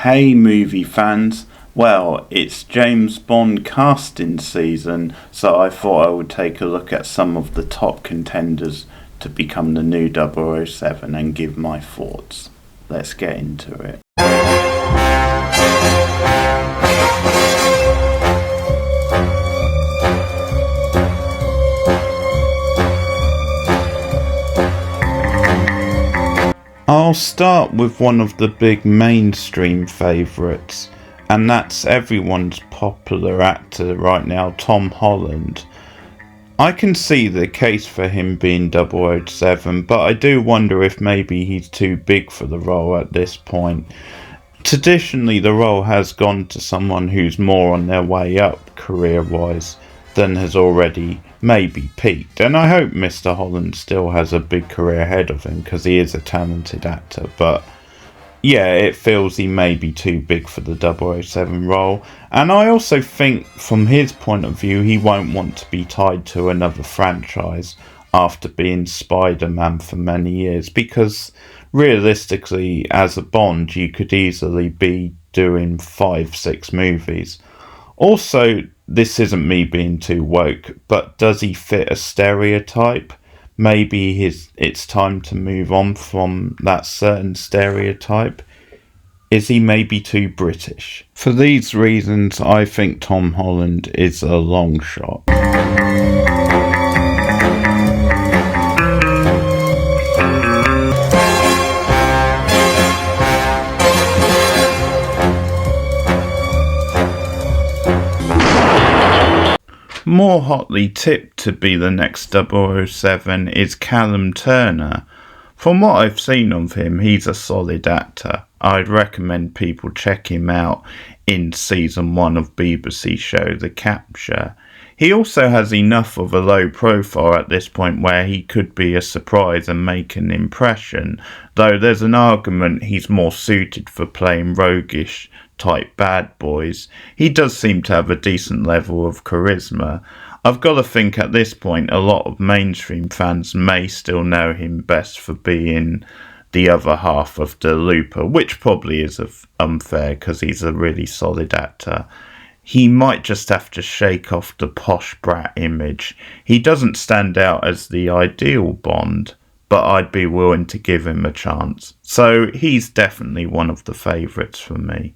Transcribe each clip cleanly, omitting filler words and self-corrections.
Hey movie fans, well, it's James Bond casting season, so I thought I would take a look at some of the top contenders to become the new 007 and give my thoughts. Let's get into it. I'll start with one of the big mainstream favourites, and that's everyone's popular actor right now, Tom Holland. I can see the case for him being 007, but I do wonder if maybe he's too big for the role at this point. Traditionally, the role has gone to someone who's more on their way up career-wise than has already maybe peaked, and I hope Mr. Holland still has a big career ahead of him because he is a talented actor, but yeah, it feels he may be too big for the 007 role. And I also think from his point of view he won't want to be tied to another franchise after being Spider-Man for many years, because realistically as a Bond you could easily be doing 5-6 movies. Also, this isn't me being too woke, but does he fit a stereotype? Maybe it's time to move on from that certain stereotype. Is he maybe too British? For these reasons, I think Tom Holland is a long shot. More hotly tipped to be the next 007 is Callum Turner. From what I've seen of him, he's a solid actor. I'd recommend people check him out in season 1 of BBC show The Capture. He also has enough of a low profile at this point where he could be a surprise and make an impression, though there's an argument he's more suited for playing roguish type bad boys. He does seem to have a decent level of charisma. I've got to think at this point a lot of mainstream fans may still know him best for being the other half of the Looper, which probably is unfair because he's a really solid actor. He might just have to shake off the posh brat image. He doesn't stand out as the ideal Bond, but I'd be willing to give him a chance. So he's definitely one of the favourites for me.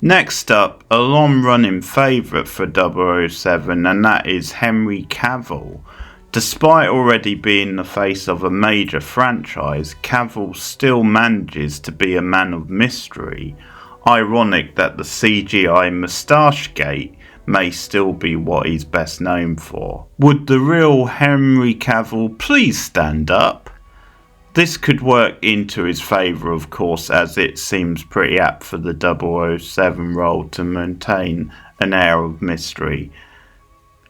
Next up, a long-running favourite for 007, and that is Henry Cavill. Despite already being the face of a major franchise, Cavill still manages to be a man of mystery. Ironic that the CGI moustache gate may still be what he's best known for. Would the real Henry Cavill please stand up? This could work into his favour, of course, as it seems pretty apt for the 007 role to maintain an air of mystery.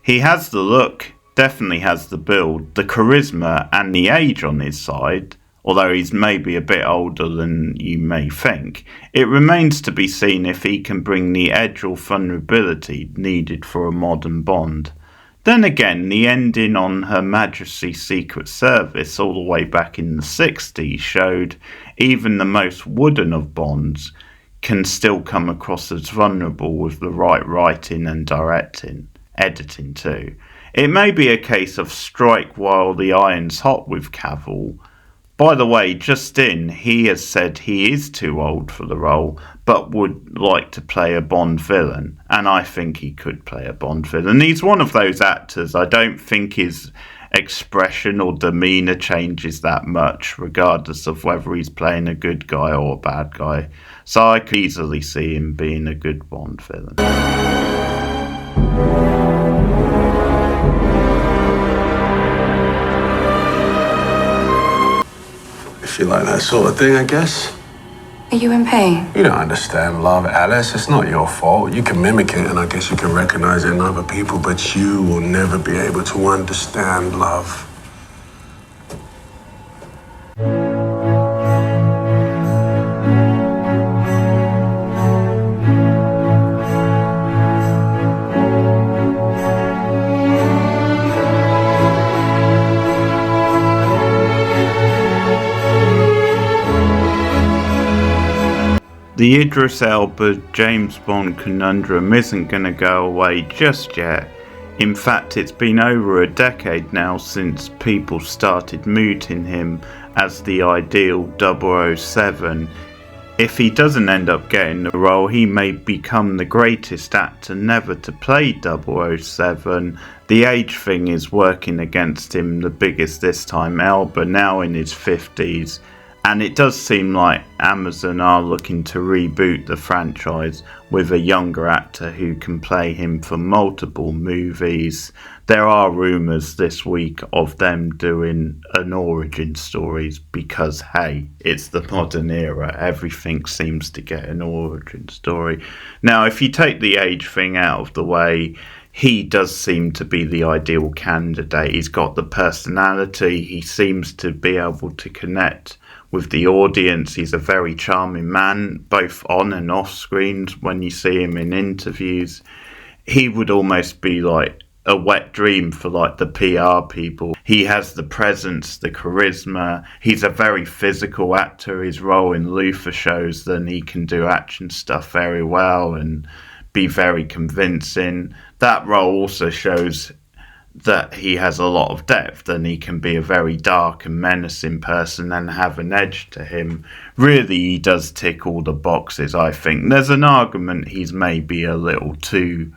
He has the look, definitely has the build, the charisma and the age on his side, although he's maybe a bit older than you may think. It remains to be seen if he can bring the edge or vulnerability needed for a modern Bond. Then again, the ending on Her Majesty's Secret Service all the way back in the 60s showed even the most wooden of Bonds can still come across as vulnerable with the right writing and editing too. It may be a case of strike while the iron's hot with Cavill. By the way, just in, he has said he is too old for the role, but would like to play a Bond villain, and I think he could play a Bond villain. He's one of those actors, I don't think his expression or demeanour changes that much, regardless of whether he's playing a good guy or a bad guy. So I could easily see him being a good Bond villain. If you like that sort of thing, I guess. Are you in pain? You don't understand love, Alice. It's not your fault. You can mimic it, and I guess you can recognize it in other people, but you will never be able to understand love. The Idris Elba James Bond conundrum isn't going to go away just yet. In fact, it's been over a decade now since people started mooting him as the ideal 007. If he doesn't end up getting the role, he may become the greatest actor never to play 007. The age thing is working against him the biggest this time. Elba, now in his 50s, and it does seem like Amazon are looking to reboot the franchise with a younger actor who can play him for multiple movies. There are rumours this week of them doing an origin story because, hey, it's the modern era. Everything seems to get an origin story. Now, if you take the age thing out of the way, he does seem to be the ideal candidate. He's got the personality. He seems to be able to connect with the audience. He's a very charming man, both on and off screens. When you see him in interviews, he would almost be like a wet dream for like the PR people. He has the presence, the charisma. He's a very physical actor. His role in Luther shows that he can do action stuff very well and be very convincing. That role also shows that he has a lot of depth and he can be a very dark and menacing person and have an edge to him. Really, he does tick all the boxes, I think. There's an argument he's maybe a little too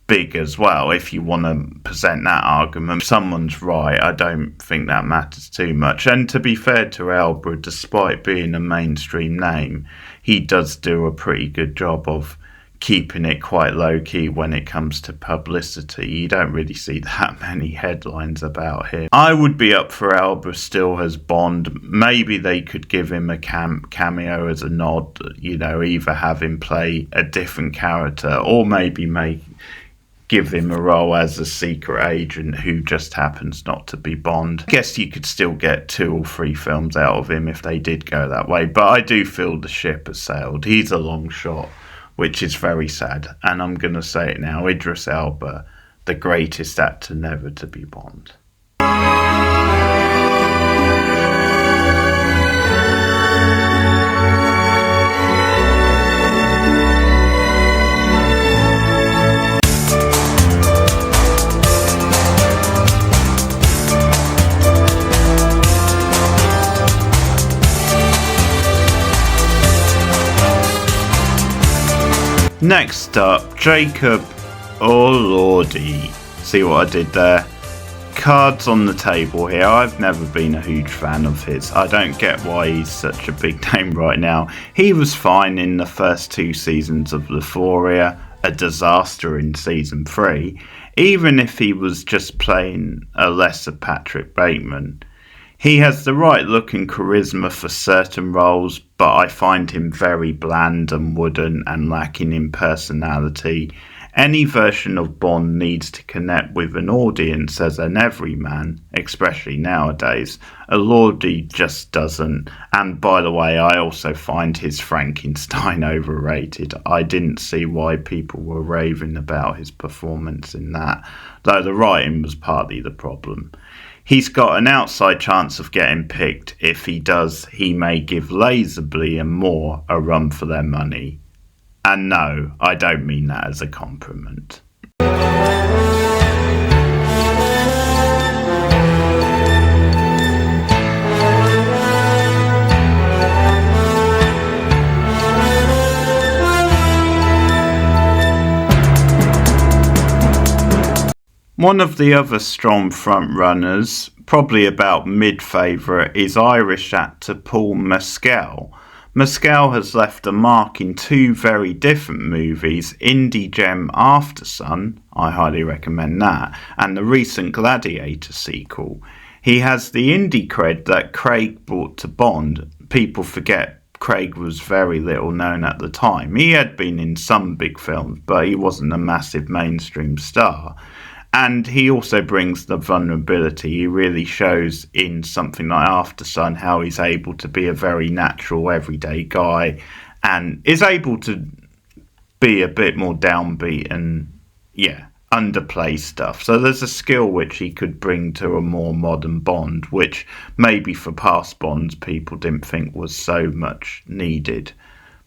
big as well, if you want to present that argument. If someone's right, I don't think that matters too much. And to be fair to Elba, despite being a mainstream name, he does do a pretty good job of keeping it quite low-key when it comes to publicity. You don't really see that many headlines about him. I would be up for Elba still as Bond. Maybe they could give him a cameo as a nod, you know, either have him play a different character or maybe give him a role as a secret agent who just happens not to be Bond. I guess you could still get 2 or 3 films out of him if they did go that way, but I do feel the ship has sailed. He's a long shot, which is very sad, and I'm going to say it now. Idris Elba, the greatest actor never to be Bond. Next up, Jacob. Oh lordy. See what I did there? Cards on the table here. I've never been a huge fan of his. I don't get why he's such a big name right now. He was fine in the first 2 seasons of Euphoria, a disaster in season 3, even if he was just playing a lesser Patrick Bateman. He has the right look and charisma for certain roles, but I find him very bland and wooden and lacking in personality. Any version of Bond needs to connect with an audience as an everyman, especially nowadays. Elordi just doesn't. And by the way, I also find his Frankenstein overrated. I didn't see why people were raving about his performance in that, though the writing was partly the problem. He's got an outside chance of getting picked. If he does, he may give Lazenby and Moore a run for their money. And no, I don't mean that as a compliment. One of the other strong frontrunners, probably about mid-favourite, is Irish actor Paul Mescal. Mescal has left a mark in 2 very different movies, indie gem Aftersun, I highly recommend that, and the recent Gladiator sequel. He has the indie cred that Craig brought to Bond. People forget Craig was very little known at the time. He had been in some big films, but he wasn't a massive mainstream star. And he also brings the vulnerability. He really shows in something like Aftersun how he's able to be a very natural, everyday guy and is able to be a bit more downbeat and, underplay stuff. So there's a skill which he could bring to a more modern Bond, which maybe for past Bonds people didn't think was so much needed.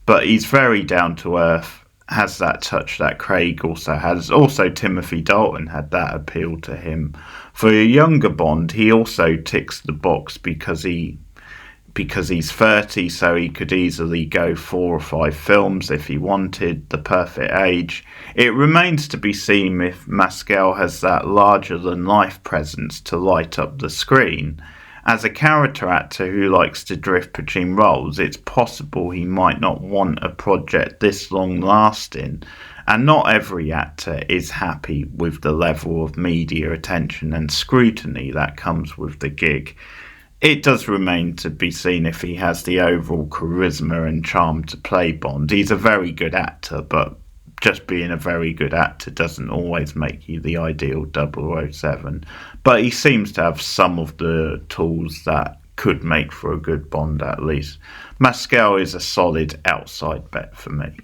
but he's very down to earth, has that touch that Craig also has. Also, Timothy Dalton had that appeal to him. For a younger Bond, he also ticks the box because he's 30, so he could easily go 4 or 5 films if he wanted, the perfect age. It remains to be seen if Maskell has that larger-than-life presence to light up the screen. As a character actor who likes to drift between roles, it's possible he might not want a project this long-lasting, and not every actor is happy with the level of media attention and scrutiny that comes with the gig. It does remain to be seen if he has the overall charisma and charm to play Bond. He's a very good actor, but just being a very good actor doesn't always make you the ideal 007. But he seems to have some of the tools that could make for a good Bond at least. Maskell is a solid outside bet for me.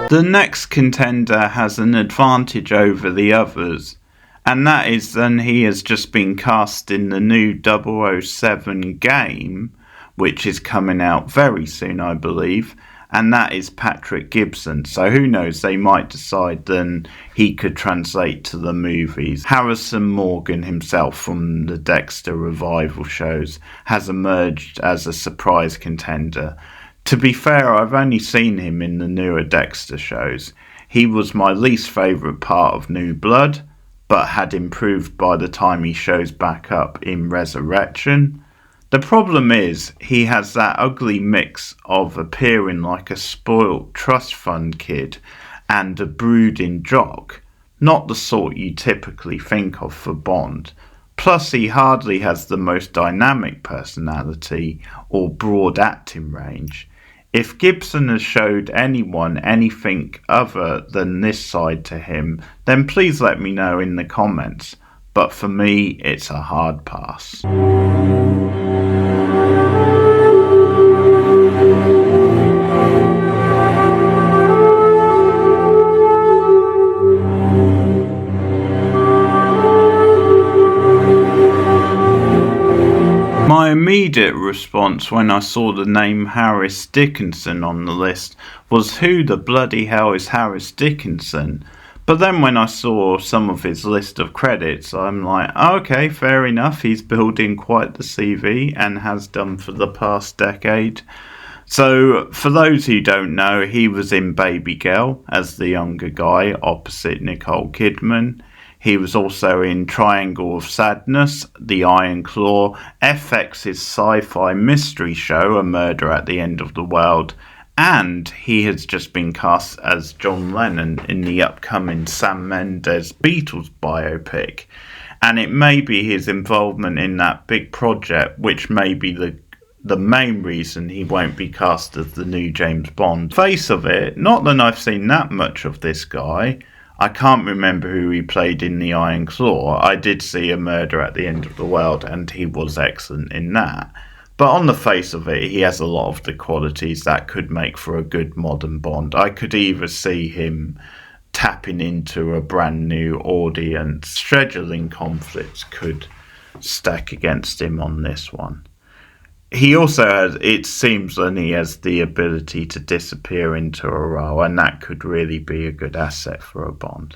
The next contender has an advantage over the others, and that is that he has just been cast in the new 007 game, which is coming out very soon, I believe, and that is Patrick Gibson. So who knows, they might decide then he could translate to the movies. Harrison Morgan himself from the Dexter revival shows has emerged as a surprise contender. To be fair, I've only seen him in the newer Dexter shows. He was my least favourite part of New Blood, but had improved by the time he shows back up in Resurrection. The problem is, he has that ugly mix of appearing like a spoilt trust fund kid and a brooding jock, not the sort you typically think of for Bond. Plus, he hardly has the most dynamic personality or broad acting range. If Gibson has showed anyone anything other than this side to him, then please let me know in the comments. But for me, it's a hard pass. My immediate response when I saw the name Harris Dickinson on the list was, who the bloody hell is Harris Dickinson? But then when I saw some of his list of credits, I'm like, okay, fair enough, he's building quite the CV and has done for the past decade. So, for those who don't know, he was in Baby Girl as the younger guy opposite Nicole Kidman. He was also in Triangle of Sadness, The Iron Claw, FX's sci-fi mystery show, A Murder at the End of the World, and he has just been cast as John Lennon in the upcoming Sam Mendes Beatles biopic. And it may be his involvement in that big project which may be the main reason he won't be cast as the new James Bond. Face of it, not that I've seen that much of this guy. I can't remember who he played in The Iron Claw. I did see A Murder at the End of the World, and he was excellent in that. But on the face of it, he has a lot of the qualities that could make for a good modern Bond. I could either see him tapping into a brand new audience. Scheduling conflicts could stack against him on this one. He also has, it seems that he has the ability to disappear into a role, and that could really be a good asset for a Bond.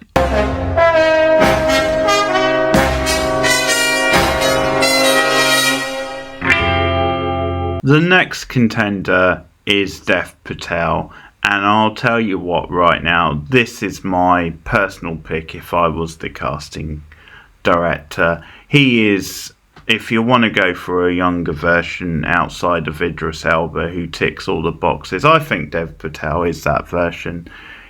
The next contender is Dev Patel, and I'll tell you what right now, this is my personal pick if I was the casting director. He is, if you want to go for a younger version outside of Idris Elba who ticks all the boxes, I think Dev Patel is that version.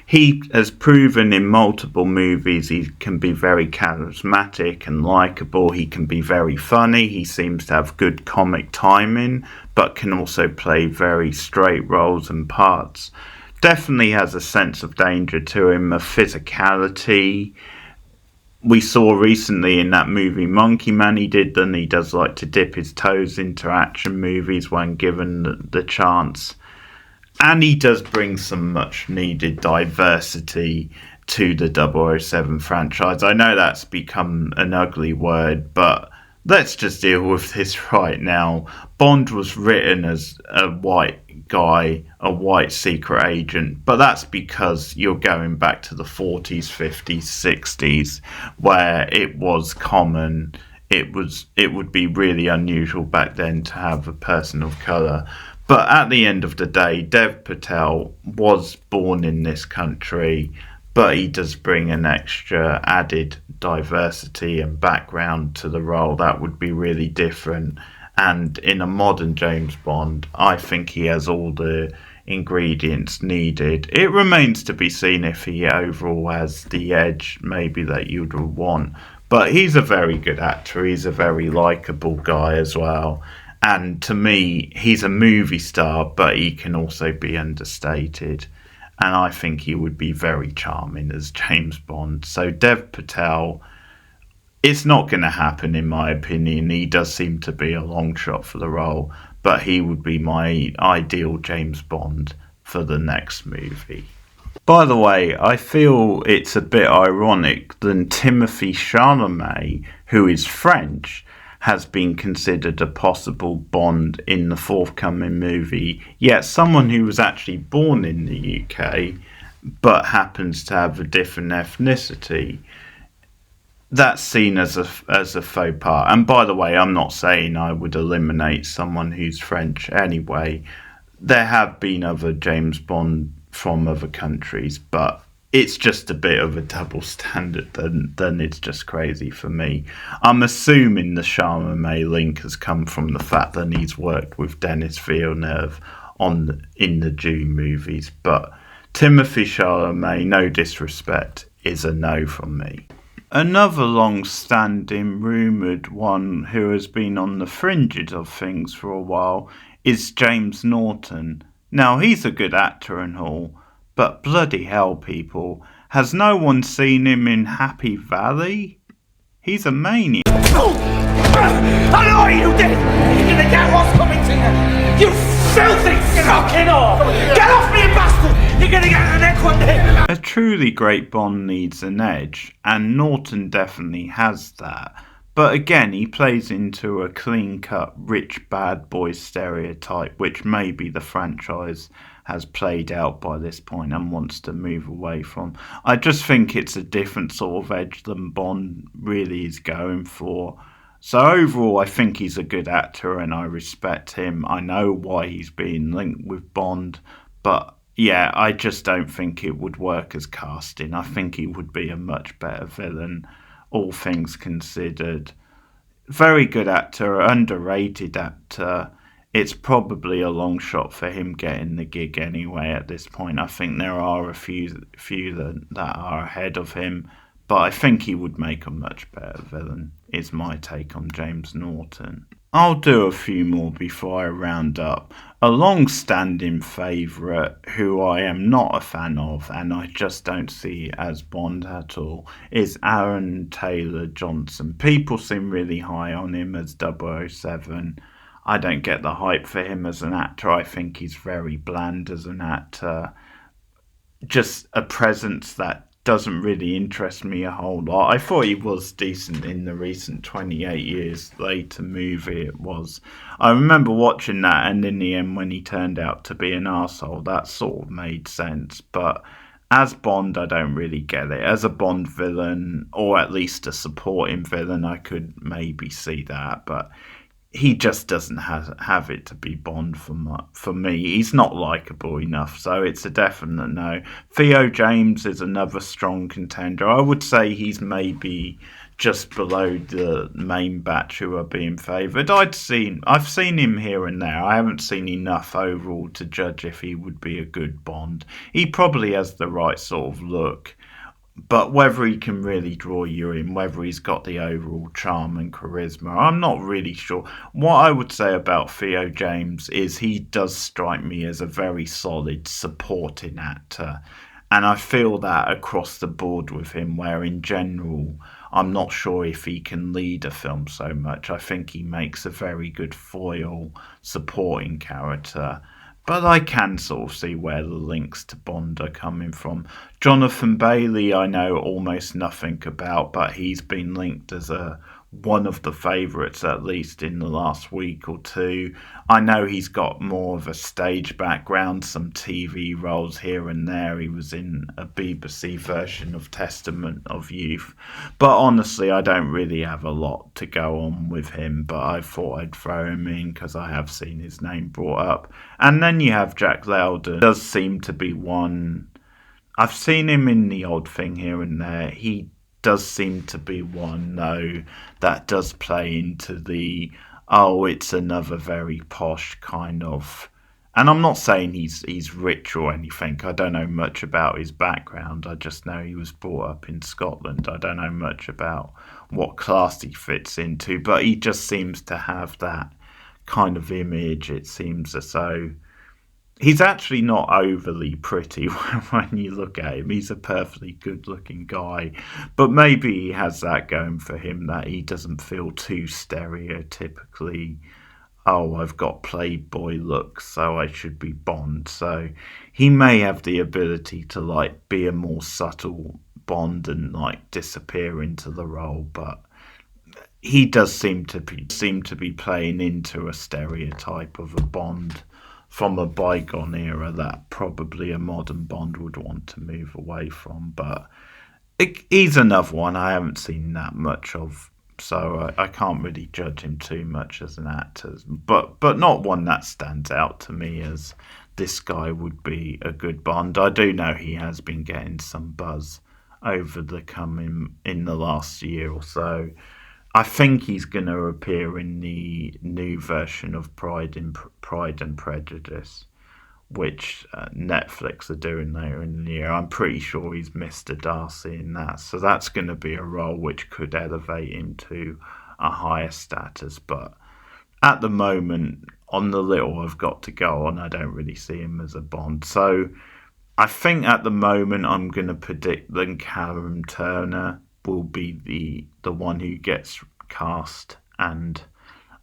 He has proven in multiple movies he can be very charismatic and likeable. He can be very funny. He seems to have good comic timing, but can also play very straight roles and parts. Definitely has a sense of danger to him, a physicality. we saw recently in that movie Monkey Man he did, then he does like to dip his toes into action movies when given the chance. And he does bring some much needed diversity to the 007 franchise. I know that's become an ugly word, but let's just deal with this right now. Bond was written as a white guy, a white secret agent, but that's because you're going back to the 40s, 50s, 60s, where it was common. It would be really unusual back then to have a person of colour. But at the end of the day, Dev Patel was born in this country, but he does bring an extra added diversity and background to the role that would be really different. And in a modern James Bond, I think he has all the ingredients needed. It remains to be seen if he overall has the edge maybe that you'd want. But he's a very good actor. He's a very likeable guy as well. And to me, he's a movie star, but he can also be understated. And I think he would be very charming as James Bond. So Dev Patel, it's not going to happen in my opinion. He does seem to be a long shot for the role, but he would be my ideal James Bond for the next movie. By the way, I feel it's a bit ironic that Timothée Chalamet, who is French, has been considered a possible Bond in the forthcoming movie, yet someone who was actually born in the UK but happens to have a different ethnicity, that's seen as a faux pas. And by the way, I'm not saying I would eliminate someone who's French anyway. There have been other James Bond from other countries, but it's just a bit of a double standard, then it's just crazy for me. I'm assuming the Chalamet link has come from the fact that he's worked with Denis Villeneuve in the Dune movies, but Timothée Chalamet, no disrespect, is a no from me. Another long-standing rumoured one who has been on the fringes of things for a while is James Norton. Now, he's a good actor and all, but bloody hell, people, has no one seen him in Happy Valley? He's a maniac. I know what you did! You're gonna get what's coming to you! You filthy fucking whore! Get off me, you bastard! You're gonna get the neck one day! A truly great Bond needs an edge, and Norton definitely has that. But again, he plays into a clean-cut, rich bad boy stereotype, which maybe the franchise has played out by this point and wants to move away from. I just think it's a different sort of edge than Bond really is going for. So overall, I think he's a good actor and I respect him. I know why he's being linked with Bond, but yeah, I just don't think it would work as casting. I think he would be a much better villain, all things considered. Very good actor, underrated actor. It's probably a long shot for him getting the gig anyway at this point. I think there are a few that are ahead of him, but I think he would make a much better villain, is my take on James Norton. I'll do a few more before I round up. A long-standing favourite who I am not a fan of and I just don't see as Bond at all is Aaron Taylor-Johnson. People seem really high on him as 007. I don't get the hype for him as an actor. I think he's very bland as an actor. Just a presence that doesn't really interest me a whole lot. I thought he was decent in the recent 28 Years Later movie it was. I remember watching that, and in the end when he turned out to be an arsehole, that sort of made sense. But as Bond, I don't really get it. As a Bond villain, or at least a supporting villain, I could maybe see that, but he just doesn't have it to be Bond for me. He's not likeable enough, so it's a definite no. Theo James is another strong contender. I would say he's maybe just below the main batch who are being favoured. I've seen him here and there. I haven't seen enough overall to judge if he would be a good Bond. He probably has the right sort of look. But whether he can really draw you in, whether he's got the overall charm and charisma, I'm not really sure. What I would say about Theo James is he does strike me as a very solid supporting actor. And I feel that across the board with him, where in general, I'm not sure if he can lead a film so much. I think he makes a very good foil supporting character. But I can sort of see where the links to Bond are coming from. Jonathan Bailey, I know almost nothing about, but he's been linked as one of the favourites, at least in the last week or two. I know he's got more of a stage background, some TV roles here and there. He was in a BBC version of Testament of Youth. But honestly, I don't really have a lot to go on with him, but I thought I'd throw him in because I have seen his name brought up. And then you have Jack Lowden. Does seem to be one. I've seen him in The Odd Thing here and there. He does seem to be one, though, that does play into the, oh, it's another very posh kind of... And I'm not saying he's rich or anything. I don't know much about his background. I just know he was brought up in Scotland. I don't know much about what class he fits into, but he just seems to have that kind of image. It seems as though he's actually not overly pretty when you look at him. He's a perfectly good-looking guy. But maybe he has that going for him, that he doesn't feel too stereotypically, oh, I've got playboy looks, so I should be Bond. So he may have the ability to, like, be a more subtle Bond and, like, disappear into the role. But he does seem to be playing into a stereotype of a Bond from a bygone era that probably a modern Bond would want to move away from. But he's another one I haven't seen that much of, so I can't really judge him too much as an actor. But not one that stands out to me as this guy would be a good Bond. I do know he has been getting some buzz over in the last year or so. I think he's going to appear in the new version of Pride and Prejudice, which Netflix are doing later in the year. I'm pretty sure he's Mr. Darcy in that. So that's going to be a role which could elevate him to a higher status. But at the moment, on the little I've got to go on, I don't really see him as a Bond. So I think at the moment I'm going to predict that Callum Turner will be the one who gets cast, and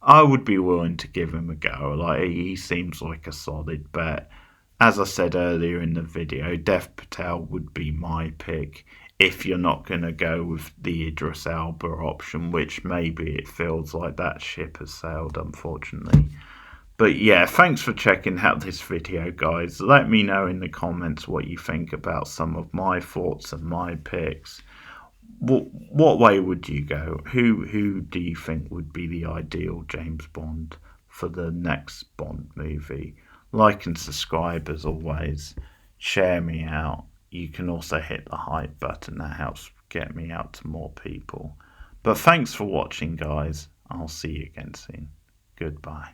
I would be willing to give him a go. Like, he seems like a solid bet. As I said earlier in the video, Dev Patel would be my pick if you're not going to go with the Idris Elba option, which maybe it feels like that ship has sailed, unfortunately. But yeah, thanks for checking out this video, guys. Let me know in the comments what you think about some of my thoughts and my picks. What way would you go? Who do you think would be the ideal James Bond for the next Bond movie? Like and subscribe as always. Share me out. You can also hit the hype button. That helps get me out to more people. But thanks for watching, guys. I'll see you again soon. Goodbye.